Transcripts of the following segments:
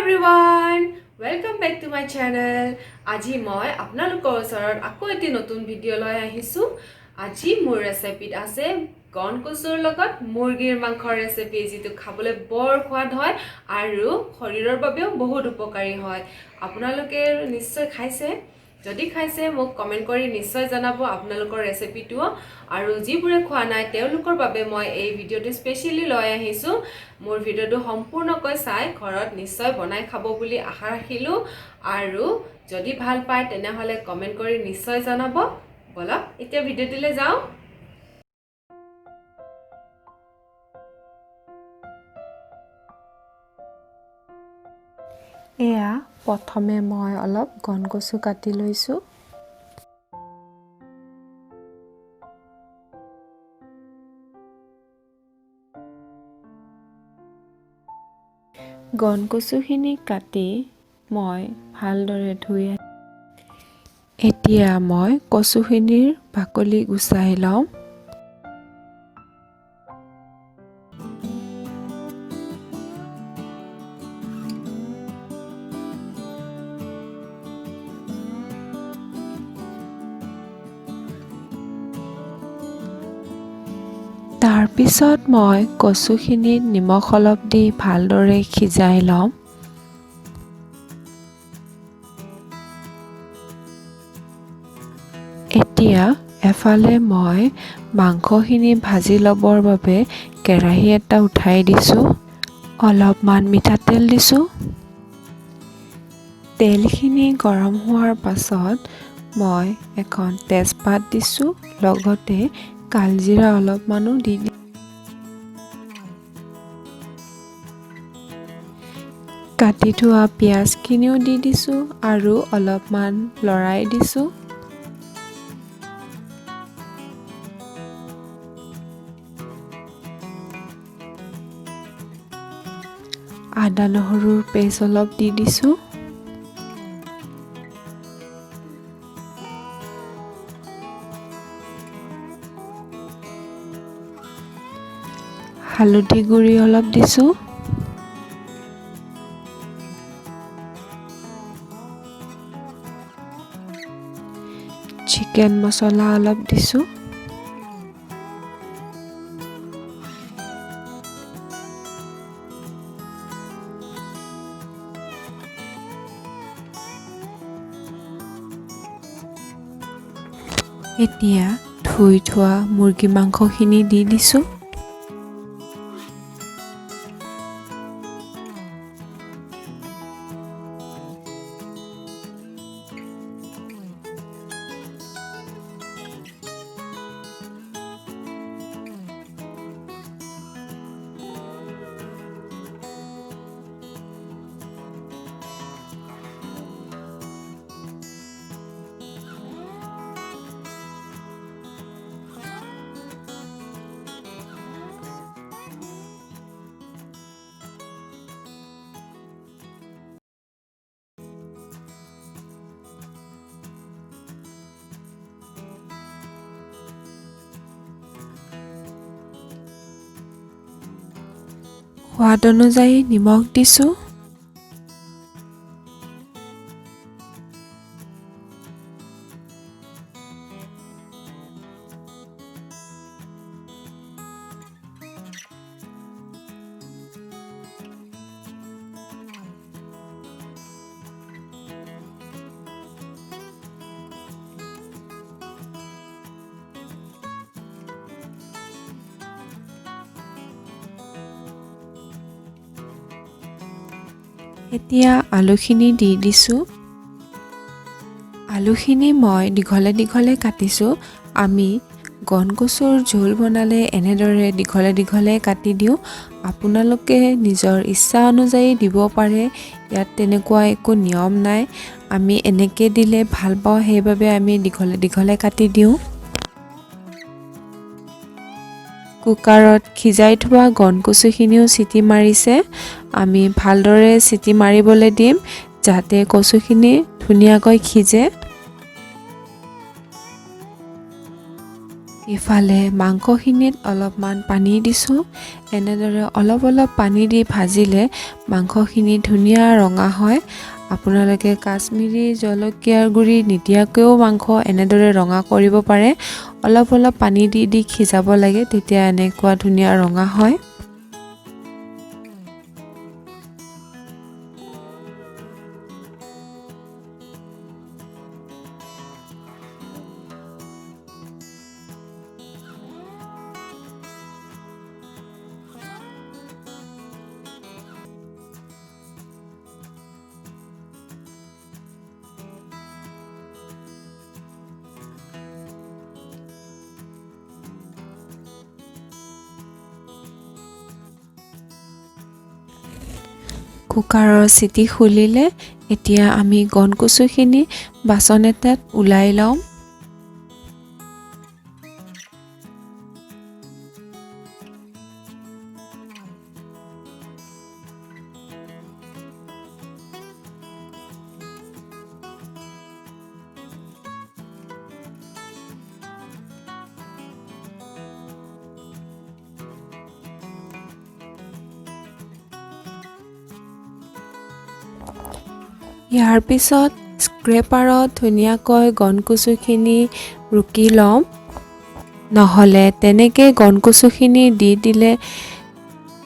everyone, welcome back to my channel. আজি মই আপোনালোকৰ ওচৰত আকৌ এটি নতুন ভিডিঅ' লৈ আহিছো। আজি মোৰ ৰেচিপিত আছে গন্ধ কচুৰ লগত মুৰ্গীৰ মাংসৰ ৰেচিপি, যিটো খাবলৈ বৰ সোৱাদ হয় আৰু শৰীৰৰ বাবেও বহুত উপকাৰী হয়। আপোনালোকে নিশ্চয় খাইছে। যদি খাইছে মোক কমেন্ট কৰি নিশ্চয় জনাব আপোনালোকৰ ৰেচিপিটো, আৰু যিবোৰে খোৱা নাই তেওঁলোকৰ বাবে মই এই ভিডিঅ'টো স্পেশালি লৈ আহিছো। মোৰ ভিডিঅ'টো সম্পূৰ্ণকৈ চাই ঘৰত নিশ্চয় বনাই খাব বুলি আশা ৰাখিলো, আৰু যদি ভাল পায় তেনেহলে কমেন্ট কৰি নিশ্চয় জনাব। বলক এতিয়া ভিডিঅ'টোলৈ যাওঁ। এয়া প্ৰথমে মই অলপ গন্ধ কচু কাটি লৈছো। গন্ধ কচুখিনি কাটি মই ভালদৰে ধুই এতিয়া মই কচুখিনিৰ বাকলি গুচাই লওঁ। তাৰপিছত মই কচুখিনিত নিমখ অলপ দি ভালদৰে সিজাই লওঁ। এতিয়া এফালে মই মাংসখিনি ভাজি ল'বৰ বাবে কেৰাহী এটা উঠাই দিছোঁ। অলপমান মিঠাতেল দিছোঁ। তেলখিনি গৰম হোৱাৰ পাছত মই এখন তেজপাত দিছোঁ, লগতে কালজিৰা অলপমানো দি কাটি থোৱা পিঁয়াজখিনিও দি দিছোঁ আৰু অলপমান লৰাই দিছোঁ। আদা নহৰুৰ পেষ্ট অলপ দি দিছোঁ। হালধি গুড়ি অলপ দিছোঁ। চিকেন মছলা অলপ দিছোঁ। এতিয়া ধুই থোৱা মুৰ্গী মাংসখিনি দি দিছোঁ। সোৱাদ অনুযায়ী নিমখ দিছোঁ। এতিয়া আলুখিনি দি দিছোঁ। আলুখিনি মই দীঘলে দীঘলে কাটিছোঁ। আমি গন্ধ কচুৰ জোল বনালে এনেদৰে দীঘলে দীঘলে কাটি দিওঁ। আপোনালোকে নিজৰ ইচ্ছা অনুযায়ী দিব পাৰে, ইয়াত তেনেকুৱা একো নিয়ম নাই। আমি এনেকৈ দিলে ভাল পাওঁ, সেইবাবে আমি দীঘলে দীঘলে কাটি দিওঁ। কুকাৰত সিজাই থোৱা গন্ধ কচুখিনিও চিটি মাৰিছে। আমি ভালদৰে চিটি মাৰিবলৈ দিম যাতে কচুখিনি ধুনীয়াকৈ সিজে। ইফালে মাংসখিনিত অলপমান পানী দিছোঁ। এনেদৰে অলপ অলপ পানী দি ভাজিলে মাংসখিনি ধুনীয়া ৰঙা হয়। আপোনালোকে কাশ্মীৰী জলকীয়াৰ গুড়ি নিদিয়াকৈও মাংস এনেদৰে ৰঙা কৰিব পাৰে। অলপ অলপ পানী দি দি সিজাব লাগে, তেতিয়া এনেকুৱা ধুনীয়া ৰঙা হয়। কুকাৰৰ চিটি খুলিলে এতিয়া আমি গণ কচুখিনি বাচন এটাত ওলাই লওঁ। ইয়াৰ পিছত স্ক্ৰেপাৰত ধুনীয়াকৈ গণ কচুখিনি ৰুকি লওঁ। নহ'লে তেনেকৈ গণ কচুখিনি দি দিলে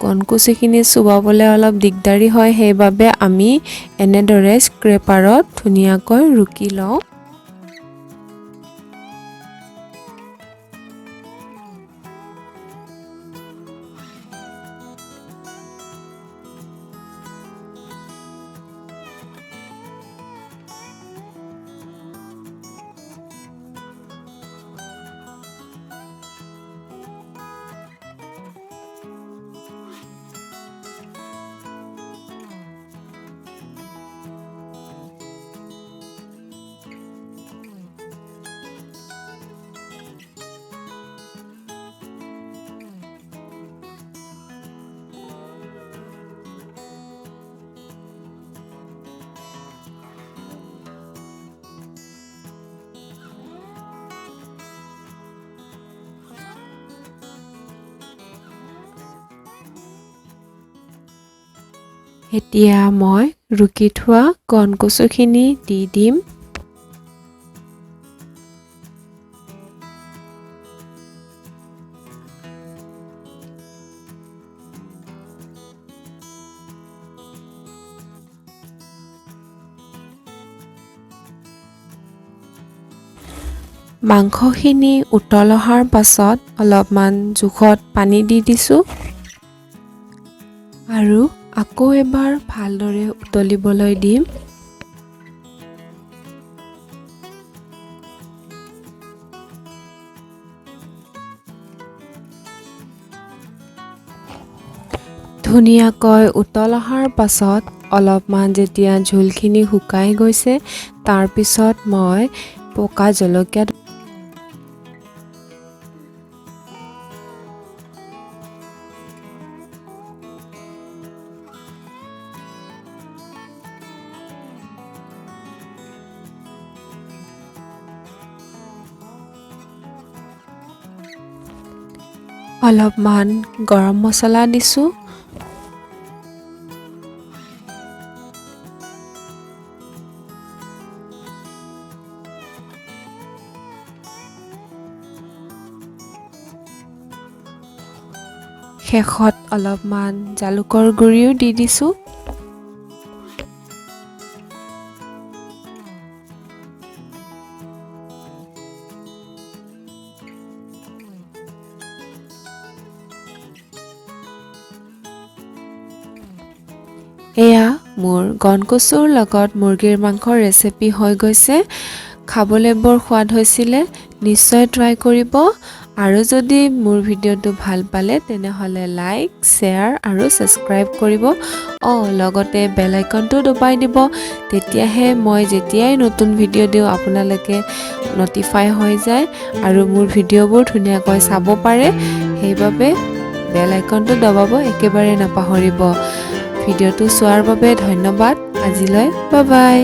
গণ কচুখিনি চুবাবলৈ অলপ দিগদাৰী হয়, সেইবাবে আমি এনেদৰে স্ক্ৰেপাৰত ধুনীয়াকৈ ৰুকি লওঁ। এতিয়া মই ৰুকি থোৱা গণ কচুখিনি দি দিম। মাংসখিনি উতল অহাৰ পাছত অলপমান জোখত পানী দি দিছোঁ আৰু আকৌ এবাৰ ভালদৰে উতলিবলৈ দিম। ধুনীয়াকৈ উতল অহাৰ পাছত অলপমান যেতিয়া ঝোলখিনি শুকাই গৈছে, তাৰপিছত মই পকা জলকীয়া অলপমান গৰম মছলা দিছোঁ। শেষত অলপমান জালুকৰ গুড়িও দি দিছোঁ। এয়া মোৰ গণ কচুৰ লগত মুৰ্গীৰ মাংসৰ ৰেচিপি হৈ গৈছে। খাবলৈ বৰ সোৱাদ হৈছিলে, নিশ্চয় ট্ৰাই কৰিব। আৰু যদি মোৰ ভিডিঅ'টো ভাল পালে তেনেহ'লে লাইক, শ্বেয়াৰ আৰু ছাবস্ক্ৰাইব কৰিব। লগতে বেল আইকনটো দবাই দিব, তেতিয়াহে মই যেতিয়াই নতুন ভিডিঅ' দিওঁ আপোনালোকে ন'টিফাই হৈ যায় আৰু মোৰ ভিডিঅ'বোৰ ধুনীয়াকৈ চাব পাৰে। সেইবাবে বেল আইকনটো দবাব একেবাৰে নাপাহৰিব। ভিডিঅ'টো চোৱাৰ বাবে ধন্যবাদ। আজিলৈ বাই বাই।